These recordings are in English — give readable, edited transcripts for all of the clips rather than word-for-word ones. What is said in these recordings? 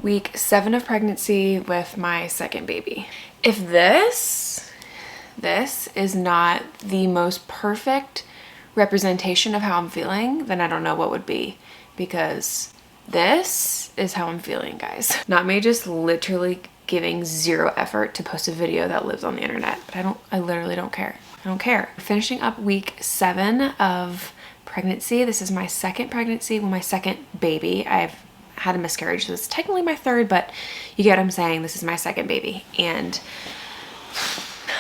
Week 7 of pregnancy with my second baby. If this is not the most perfect representation of how I'm feeling, then I don't know what would be, because this is how I'm feeling, guys. Not me just literally giving zero effort to post a video that lives on the internet, but I literally don't care. I don't care. Finishing up week 7 of pregnancy. This is my second pregnancy, well, my second baby. I've had a miscarriage, so it's technically my third, but you get what I'm saying. This is my second baby, and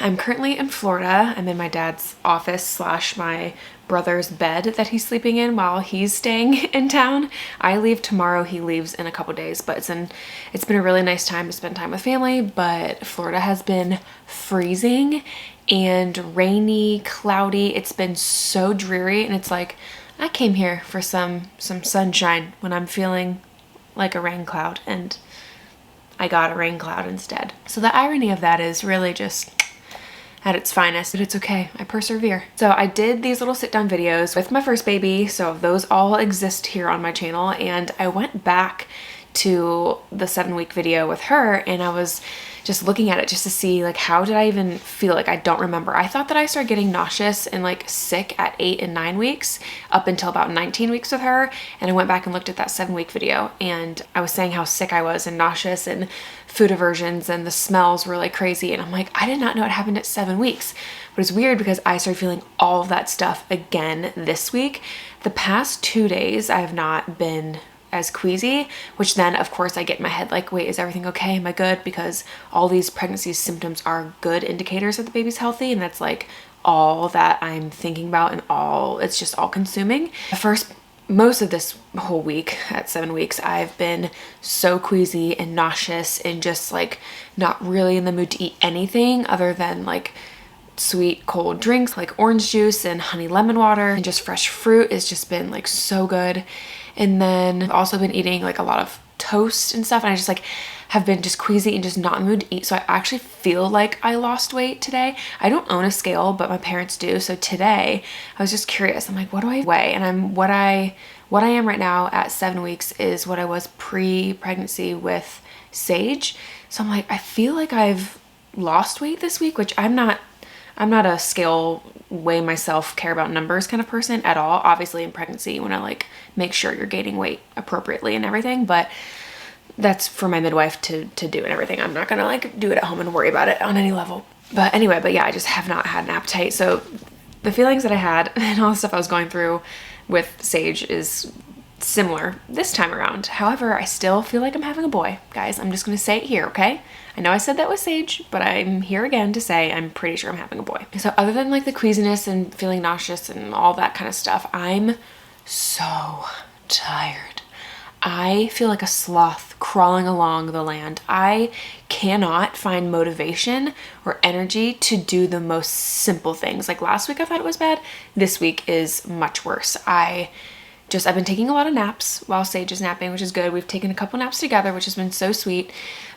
I'm currently in Florida. I'm in my dad's office slash my brother's bed that he's sleeping in while he's staying in town. I leave tomorrow, he leaves in a couple days, but it's been a really nice time to spend time with family. But Florida has been freezing and rainy, cloudy. It's been so dreary, and it's like I came here for some sunshine when I'm feeling like a rain cloud, and I got a rain cloud instead. So the irony of that is really just at its finest, but it's okay. I persevere. So I did these little sit down videos with my first baby. So those all exist here on my channel. And I went back to the 7-week video with her, and I was just looking at it just to see, like, how did I even feel? Like, I don't remember. I thought that I started getting nauseous and like sick at 8 and 9 weeks up until about 19 weeks with her. And I went back and looked at that 7-week video, and I was saying how sick I was and nauseous and food aversions, and the smells were like crazy. And I'm like, I did not know it happened at 7 weeks. But it's weird because I started feeling all of that stuff again this week. The past 2 days, I have not been as queasy, which then of course I get in my head like, wait, is everything okay? Am I good? Because all these pregnancy symptoms are good indicators that the baby's healthy, and that's like all that I'm thinking about, and it's just all consuming. Most of this whole week at 7 weeks, I've been so queasy and nauseous and just like not really in the mood to eat anything other than like sweet cold drinks like orange juice and honey lemon water, and just fresh fruit has just been like so good. And then I've also been eating like a lot of toast and stuff, and I just like have been just queasy and just not in the mood to eat. So I actually feel like I lost weight today. I don't own a scale, but my parents do. So today I was just curious. I'm like, what do I weigh? And what I am right now at 7 weeks is what I was pre-pregnancy with Sage. So I'm like, I feel like I've lost weight this week, which I'm not a scale weigh myself, care about numbers kind of person at all. Obviously in pregnancy, you want to like make sure you're gaining weight appropriately and everything, but that's for my midwife to do and everything. I'm not gonna like do it at home and worry about it on any level. But anyway, yeah, I just have not had an appetite. So the feelings that I had and all the stuff I was going through with Sage is similar this time around. However, I still feel like I'm having a boy, guys. I'm just gonna say it here, okay? I know I said that with Sage, but I'm here again to say I'm pretty sure I'm having a boy. So other than like the queasiness and feeling nauseous and all that kind of stuff, I'm so tired. I feel like a sloth crawling along the land. I cannot find motivation or energy to do the most simple things. Like last week I thought it was bad. This week is much worse. I've been taking a lot of naps while Sage is napping, which is good. We've taken a couple naps together, which has been so sweet.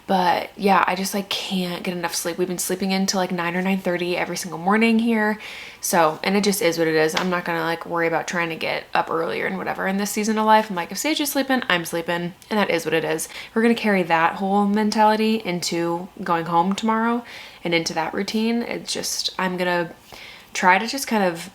But yeah, I just like can't get enough sleep. We've been sleeping into like 9 or 9:30 every single morning here. So, and it just is what it is. I'm not gonna like worry about trying to get up earlier and whatever in this season of life. I'm like, if Sage is sleeping, I'm sleeping, and that is what it is. We're gonna carry that whole mentality into going home tomorrow and into that routine. It's just, I'm gonna try to just kind of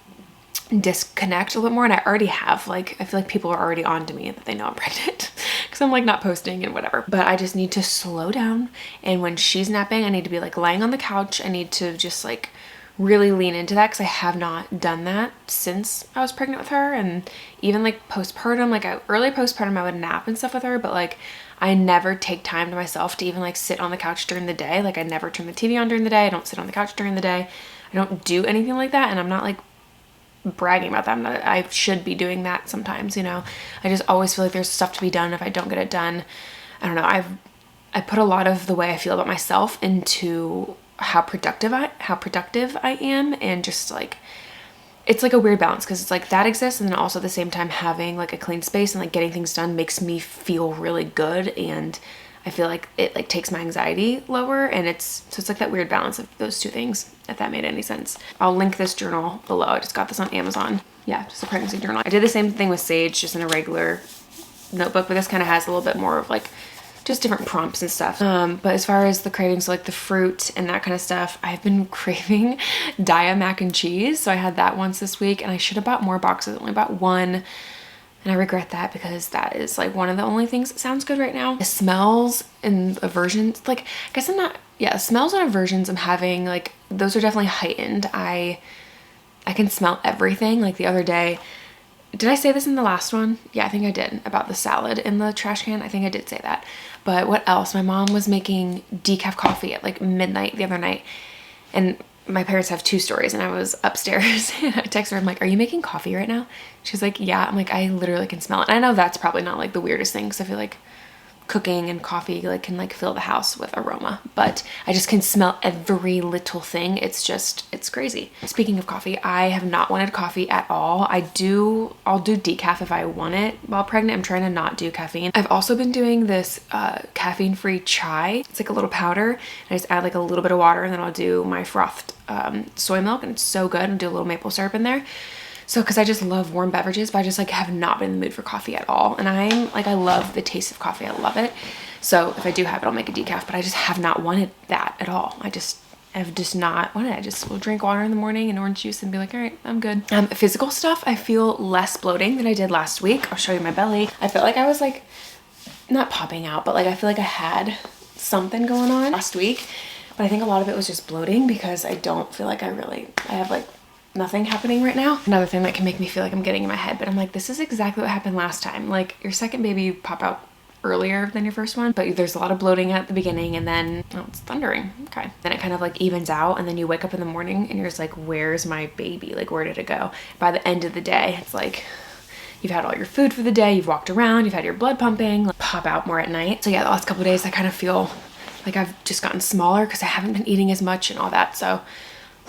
disconnect a little bit more, and I already have. Like, I feel like people are already on to me that they know I'm pregnant because I'm like not posting and whatever, but I just need to slow down. And when she's napping, I need to be like lying on the couch. I need to just like really lean into that, because I have not done that since I was pregnant with her. And even like postpartum, like early postpartum, I would nap and stuff with her, but like I never take time to myself to even like sit on the couch during the day. Like I never turn the TV on during the day. I don't sit on the couch during the day. I don't do anything like that. And I'm not like bragging about that. I should be doing that sometimes, you know. I just always feel like there's stuff to be done. If I don't get it done, I don't know. I put a lot of the way I feel about myself into how productive I am, and just like it's like a weird balance, because it's like that exists, and then also at the same time having like a clean space and like getting things done makes me feel really good, and I feel like it like takes my anxiety lower, and it's like that weird balance of those two things, if that made any sense. I'll link this journal below. I just got this on Amazon. Yeah, just a pregnancy journal. I did the same thing with Sage, just in a regular notebook, but this kind of has a little bit more of like just different prompts and stuff. But as far as the cravings, like the fruit and that kind of stuff, I've been craving Dia mac and cheese. So I had that once this week, and I should have bought more boxes. I only bought one. And I regret that because that is like one of the only things that sounds good right now. The smells and aversions, like, I guess I'm not, yeah, smells and aversions I'm having, like, those are definitely heightened. I can smell everything. Like the other day, did I say this in the last one? Yeah, I think I did, about the salad in the trash can. I think I did say that. But what else? My mom was making decaf coffee at like midnight the other night. And my parents have 2 stories, and I was upstairs and I texted her, I'm like, are you making coffee right now? She's like, yeah. I'm like, I literally can smell it. And I know that's probably not like the weirdest thing, because I feel like cooking and coffee like can like fill the house with aroma, but I just can smell every little thing. It's crazy. Speaking of coffee, I have not wanted coffee at all. I'll do decaf if I want it while pregnant. I'm trying to not do caffeine. I've also been doing this caffeine-free chai. It's like a little powder, and I just add like a little bit of water, and then I'll do my frothed soy milk, and it's so good, and do a little maple syrup in there. So, because I just love warm beverages, but I just like have not been in the mood for coffee at all. And I'm like, I love the taste of coffee. I love it. So if I do have it, I'll make a decaf, but I just have not wanted that at all. I've just not wanted it. I just will drink water in the morning and orange juice and be like, all right, I'm good. Physical stuff, I feel less bloating than I did last week. I'll show you my belly. I felt like I was like, not popping out, but like I feel like I had something going on last week. But I think a lot of it was just bloating, because I don't feel like I have like nothing happening right now. Another thing that can make me feel like I'm getting in my head, but I'm like, this is exactly what happened last time. Like, your second baby, you pop out earlier than your first one, but there's a lot of bloating at the beginning, and then, oh, it's thundering. Okay. Then it kind of like evens out, and then you wake up in the morning and you're just like, where's my baby? Like, where did it go? By the end of the day, it's like, you've had all your food for the day, you've walked around, you've had your blood pumping, like, pop out more at night. So yeah, the last couple of days I kind of feel like I've just gotten smaller because I haven't been eating as much and all that. So,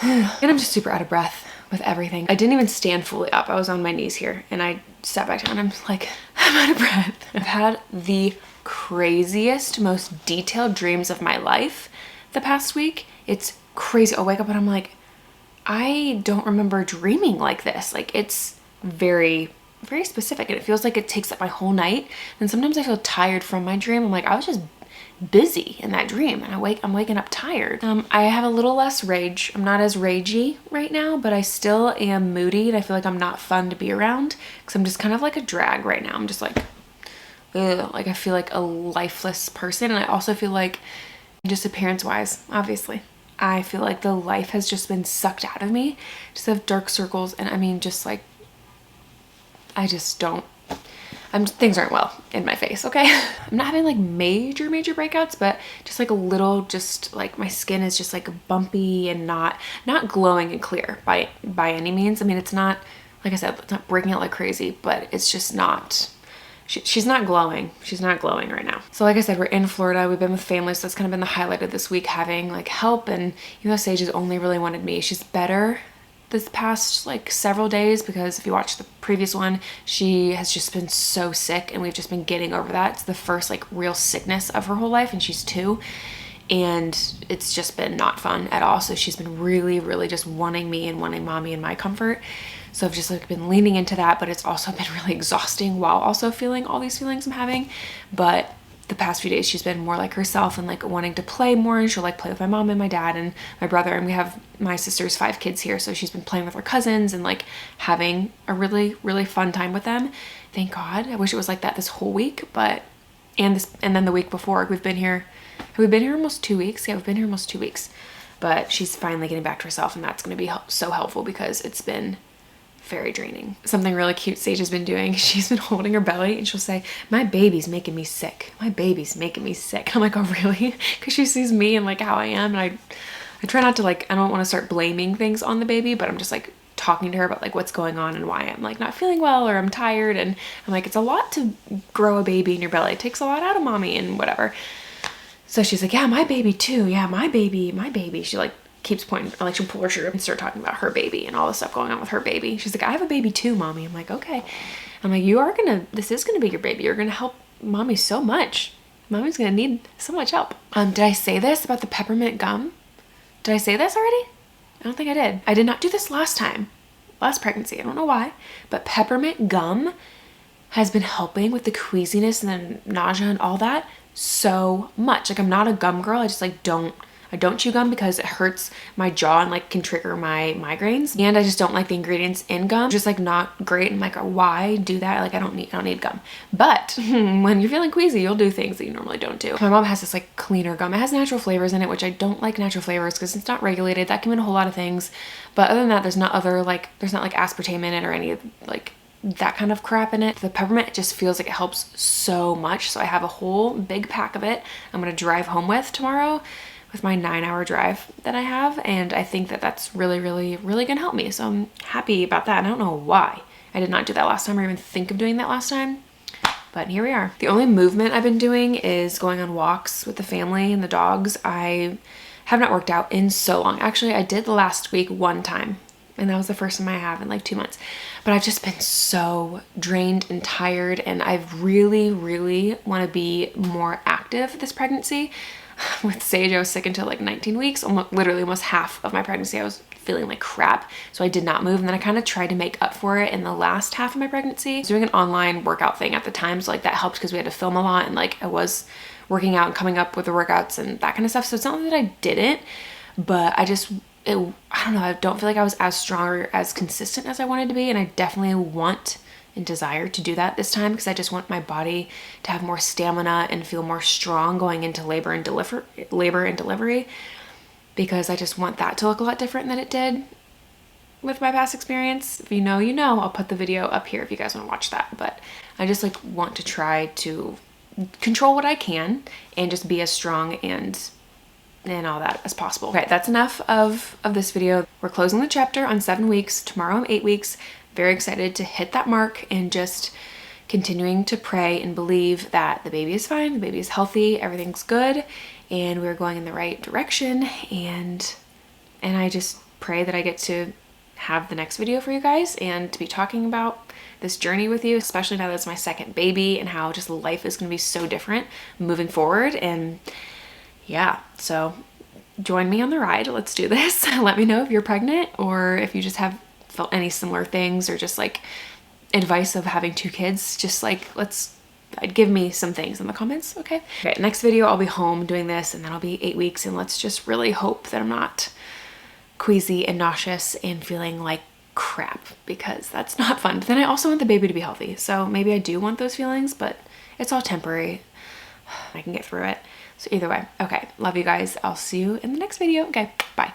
and I'm just super out of breath with everything. I didn't even stand fully up. I was on my knees here, and I sat back down. I'm like, I'm out of breath. I've had the craziest, most detailed dreams of my life the past week. It's crazy. I'll wake up and I'm like, I don't remember dreaming like this. Like, it's very, very specific, and it feels like it takes up my whole night. And sometimes I feel tired from my dream. I'm like, I was just busy in that dream, and I'm waking up tired. I have a little less rage. I'm not as ragey right now, but I still am moody, and I feel like I'm not fun to be around, because I'm just kind of like a drag right now. I'm just like, ugh, like I feel like a lifeless person. And I also feel like, just appearance wise, obviously, I feel like the life has just been sucked out of me. Just have dark circles, and I mean, just like, I just don't, things aren't well in my face, okay? I'm not having like major breakouts, but just like a little, just like my skin is just like bumpy and not glowing and clear by any means. I mean, it's not, like I said, it's not breaking out like crazy, but it's just not, she's not glowing. She's not glowing right now. So like I said, we're in Florida. We've been with family, so that's kind of been the highlight of this week, having like help. And even though Sage has only really wanted me, she's better this past like several days, because if you watch the previous one, she has just been so sick, and we've just been getting over that. It's the first like real sickness of her whole life, and she's 2, and it's just been not fun at all. So she's been really just wanting me and wanting mommy and my comfort. So I've just like been leaning into that, but it's also been really exhausting while also feeling all these feelings I'm having. But the past few days she's been more like herself and like wanting to play more, and she'll like play with my mom and my dad and my brother, and we have my sister's 5 kids here, so she's been playing with her cousins and like having a really fun time with them. Thank God. I wish it was like that this whole week, but and then the week before, we've been here almost 2 weeks. Yeah, we've been here almost 2 weeks, but she's finally getting back to herself, and that's going to be so helpful, because it's been very draining. Something really cute Sage has been doing, she's been holding her belly, and she'll say, my baby's making me sick. My baby's making me sick. I'm like, oh really? Because she sees me and like how I am, and I try not to like, I don't want to start blaming things on the baby, but I'm just like talking to her about like what's going on and why I'm like not feeling well, or I'm tired, and I'm like, it's a lot to grow a baby in your belly. It takes a lot out of mommy and whatever. So she's like, yeah, my baby too. Yeah, my baby. She like keeps pointing, or like she'll pull her shirt up and start talking about her baby and all the stuff going on with her baby. She's like, I have a baby too, mommy. I'm like, okay. I'm like, this is gonna be your baby. You're gonna help mommy so much. Mommy's gonna need so much help. Did I say this about the peppermint gum? Did I say this already? I don't think I did. I did not do this last pregnancy. I don't know why, but peppermint gum has been helping with the queasiness and the nausea and all that so much. Like, I'm not a gum girl. I just like I don't chew gum because it hurts my jaw and like can trigger my migraines. And I just don't like the ingredients in gum. Just like not great. I'm like, why do that? Like, I don't need gum. But when you're feeling queasy, you'll do things that you normally don't do. My mom has this like cleaner gum. It has natural flavors in it, which I don't like natural flavors because it's not regulated. That can mean a whole lot of things. But other than that, there's not like aspartame in it or any like that kind of crap in it. The peppermint just feels like it helps so much. So I have a whole big pack of it I'm gonna drive home with tomorrow with my 9-hour drive that I have. And I think that that's really, really, really gonna help me. So I'm happy about that. And I don't know why I did not do that last time or even think of doing that last time. But here we are. The only movement I've been doing is going on walks with the family and the dogs. I have not worked out in so long. Actually, I did last week one time, and that was the first time I have in like 2 months. But I've just been so drained and tired, and I really, really want to be more active this pregnancy. With Sage, I was sick until like 19 weeks, literally almost half of my pregnancy. I was feeling like crap, so I did not move. And then I kind of tried to make up for it in the last half of my pregnancy. I was doing an online workout thing at the time, so like that helped because we had to film a lot, and like I was working out and coming up with the workouts and that kind of stuff. So it's not that I didn't, but I don't know, I don't feel like I was as strong or as consistent as I wanted to be. And I definitely want and desire to do that this time because I just want my body to have more stamina and feel more strong going into labor and delivery, because I just want that to look a lot different than it did with my past experience. If you know, you know. I'll put the video up here if you guys want to watch that. But I just like want to try to control what I can and just be as strong and all that as possible. Okay, that's enough of this video. We're closing the chapter on 7 weeks. Tomorrow I'm 8 weeks. Very excited to hit that mark and just continuing to pray and believe that the baby is fine, the baby is healthy, everything's good, and we're going in the right direction. And I just pray that I get to have the next video for you guys and to be talking about this journey with you, especially now that it's my second baby and how just life is going to be so different moving forward. And yeah, so join me on the ride. Let's do this. Let me know if you're pregnant or if you just have felt any similar things, or just like advice of having 2 kids. Just like give me some things in the comments. Okay, next video I'll be home doing this, and then I'll be 8 weeks, and let's just really hope that I'm not queasy and nauseous and feeling like crap, because that's not fun. But then I also want the baby to be healthy, so maybe I do want those feelings, but it's all temporary. I can get through it. So either way, okay, love you guys. I'll see you in the next video. Okay, bye.